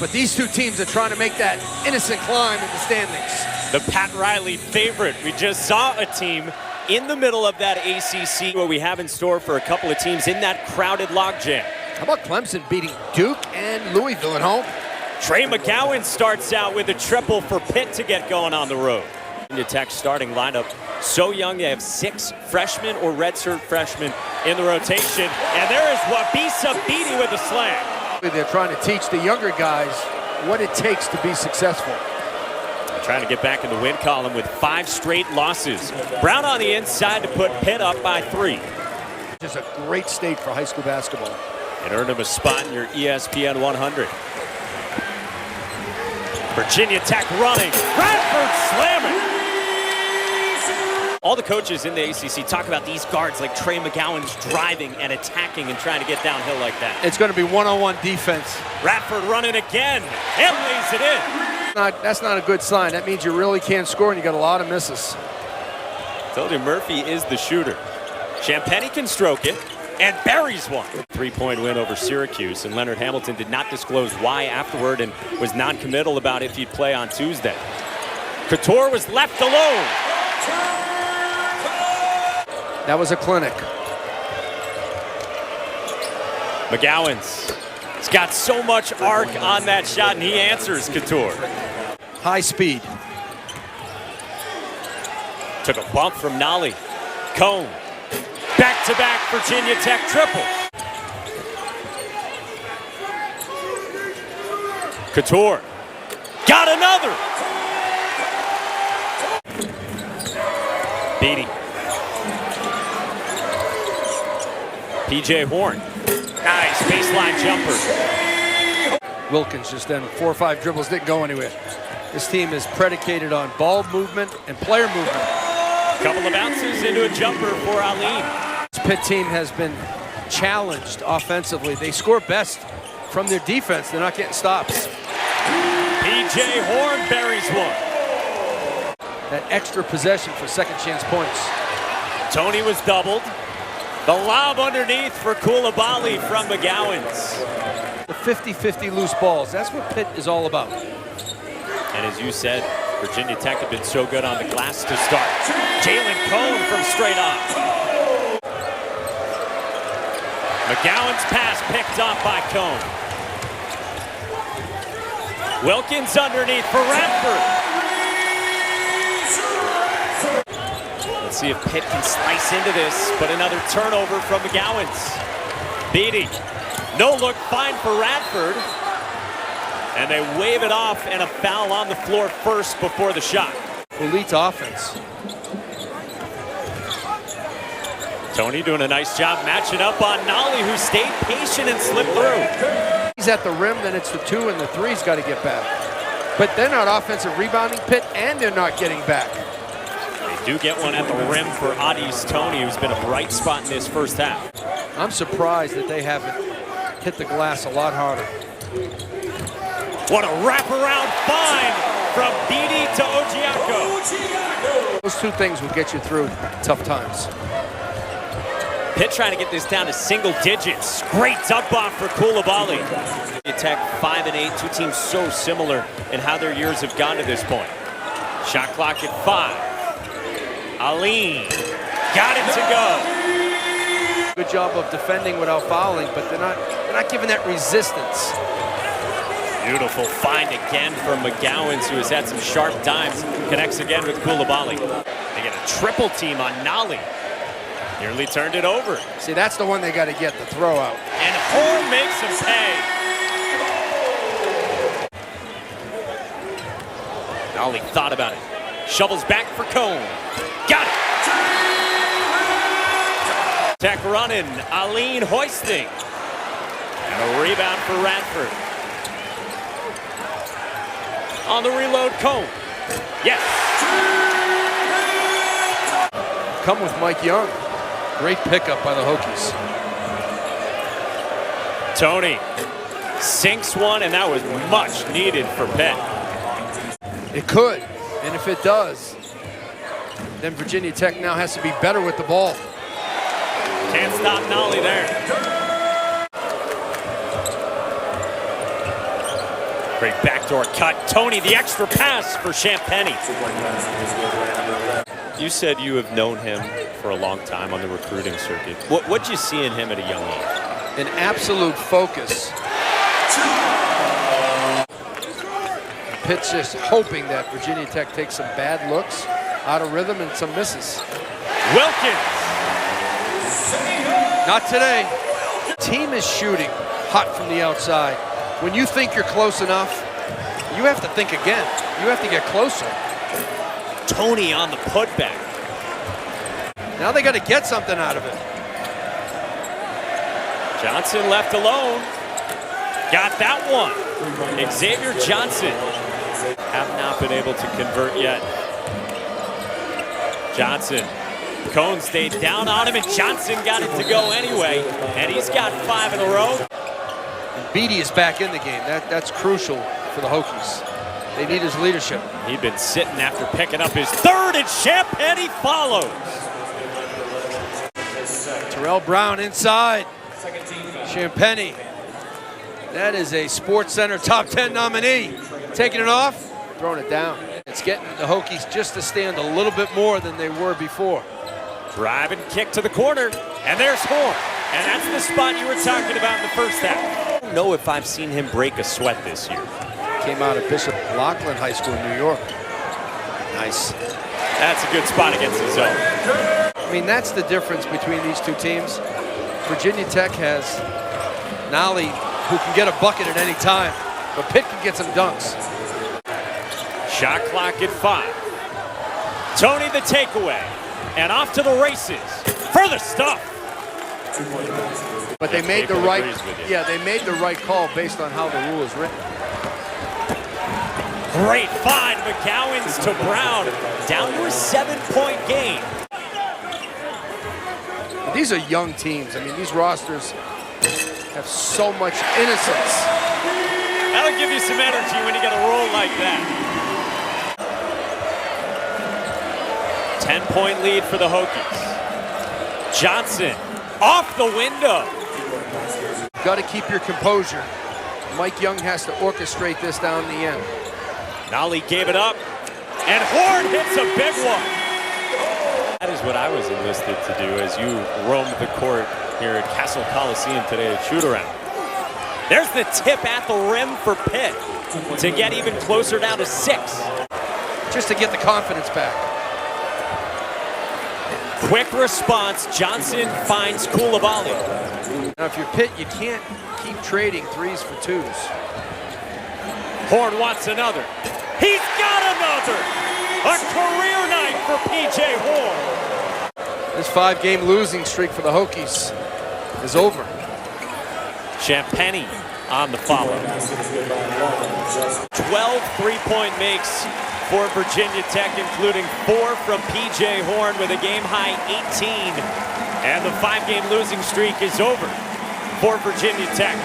but these two teams are trying to make that innocent climb in the standings. The Pat Riley favorite. We just saw a team in the middle of that ACC, what we have in store for a couple of teams in that crowded logjam. How about Clemson beating Duke and Louisville at home? Trey McGowan starts out with a triple for Pitt to get going on the road. Virginia Tech starting lineup so young, they have 6 freshmen or redshirt freshmen in the rotation. And there is Wabisa Beatty with a slam. They're trying to teach the younger guys what it takes to be successful. Trying to get back in the win column with 5 straight losses. Brown on the inside to put Pitt up by 3. Just a great state for high school basketball. It earned him a spot in your ESPN 100. Virginia Tech running. Radford slamming. All the coaches in the ACC talk about these guards like Trey McGowan's driving and attacking and trying to get downhill like that. It's going to be one-on-one defense. Radford running again and lays it in. That's not a good sign. That means you really can't score and you got a lot of misses. Told you Murphy is the shooter. Champagny can stroke it and buries one. 3-point win over Syracuse, and Leonard Hamilton did not disclose why afterward and was non-committal about if he'd play on Tuesday. Couture was left alone. That was a clinic. McGowan's. He's got so much arc on that shot, and he answers Couture. High speed. Took a bump from Nolly. Cone. Back-to-back Virginia Tech triple. Couture. Got another. Beatty. PJ Horne. Nice baseline jumper. Wilkins just then 4 or 5 dribbles, didn't go anywhere. This team is predicated on ball movement and player movement. Couple of bounces into a jumper for Aline. This Pitt team has been challenged offensively. They score best from their defense. They're not getting stops. PJ Horne buries one. That extra possession for second chance points. Tony was doubled. The lob underneath for Coulibaly from McGowan's. The 50-50 loose balls. That's what Pitt is all about. And as you said, Virginia Tech had been so good on the glass to start. Jalen Cone from straight off. McGowan's pass picked off by Cone. Wilkins underneath for Radford. Let's see if Pitt can slice into this, but another turnover from McGowan's. Beatty. No look fine for Radford. And they wave it off, and a foul on the floor first before the shot. Elite offense. Tony doing a nice job matching up on Nolly, who stayed patient and slipped through. He's at the rim, then it's the 2 and the 3's got to get back. But they're not offensive rebounding Pitt, and they're not getting back. They do get one at the rim for Adis Tony, who's been a bright spot in this first half. I'm surprised that they haven't hit the glass a lot harder. What a wraparound find from Beatty to Ojiako. Those 2 things will get you through tough times. Pitt trying to get this down to single digits. Great dump off for Coulibaly. Virginia Tech 5-8, 2 teams so similar in how their years have gone to this point. Shot clock at 5. Aline got it to go. Good job of defending without fouling, but they're not giving that resistance. Beautiful find again from McGowan's, who has had some sharp dimes. Connects again with Coulibaly. They get a triple team on Nolly. Nearly turned it over. See, that's the one they got to get, the throw out. And Horne makes him pay. Nolly thought about it. Shovels back for Cone. Got it. Tech running. Aline hoisting. And a rebound for Radford. On the reload, Cone. Yes. Come with Mike Young. Great pickup by the Hokies. Tony sinks one, and that was much needed for Pitt. It could, and if it does, then Virginia Tech now has to be better with the ball. Can't stop Nolly there. Great backdoor cut. Tony, the extra pass for Champagnie. You said you have known him for a long time on the recruiting circuit. What'd you see in him at a young age? An absolute focus. Pitt's just hoping that Virginia Tech takes some bad looks, out of rhythm, and some misses. Wilkins. Not today. Team is shooting hot from the outside. When you think you're close enough, you have to think again. You have to get closer. Tony on the putback. Now they got to get something out of it. Johnson left alone. Got that one. Xavier Johnson. Have not been able to convert yet. Johnson. Cone stayed down on him, and Johnson got it to go anyway. And he's got 5 in a row. And Beatty is back in the game. That's crucial for the Hokies. They need his leadership. He'd been sitting after picking up his 3rd, and Champagnie follows. Terrell Brown inside. Champagnie. That is a Sports Center top 10 nominee. Taking it off, throwing it down. It's getting the Hokies just to stand a little bit more than they were before. Drive and kick to the corner, and there's Horne. And that's the spot you were talking about in the first half. I don't know if I've seen him break a sweat this year. Came out of Bishop Loughlin High School in New York. Nice. That's a good spot against the zone. I mean, that's the difference between these two teams. Virginia Tech has Nolly, who can get a bucket at any time, but Pitt can get some dunks. Shot clock at 5. Tony the takeaway, and off to the races for the stuff. But they made the right, they made the right call based on how the rule is written. Great find, McGowan's to Brown, down to a 7-point game. These are young teams. I mean, these rosters have so much innocence. That'll give you some energy when you get a roll like that. 10-point lead for the Hokies. Johnson off the window. Got to keep your composure. Mike Young has to orchestrate this down the end. Nolly gave it up, and Horne hits a big one. That is what I was enlisted to do as you roamed the court here at Castle Coliseum today at shoot-around. There's the tip at the rim for Pitt to get even closer down to 6. Just to get the confidence back. Quick response, Johnson finds Koulibaly. Now if you're Pitt, you can't keep trading 3s for 2s. Horne wants another. He's got another! A career night for P.J. Horne. This 5-game losing streak for the Hokies is over. Champagnie on the follow. 12 3-point makes for Virginia Tech, including 4 from P.J. Horne with a game-high 18. And the 5-game losing streak is over for Virginia Tech.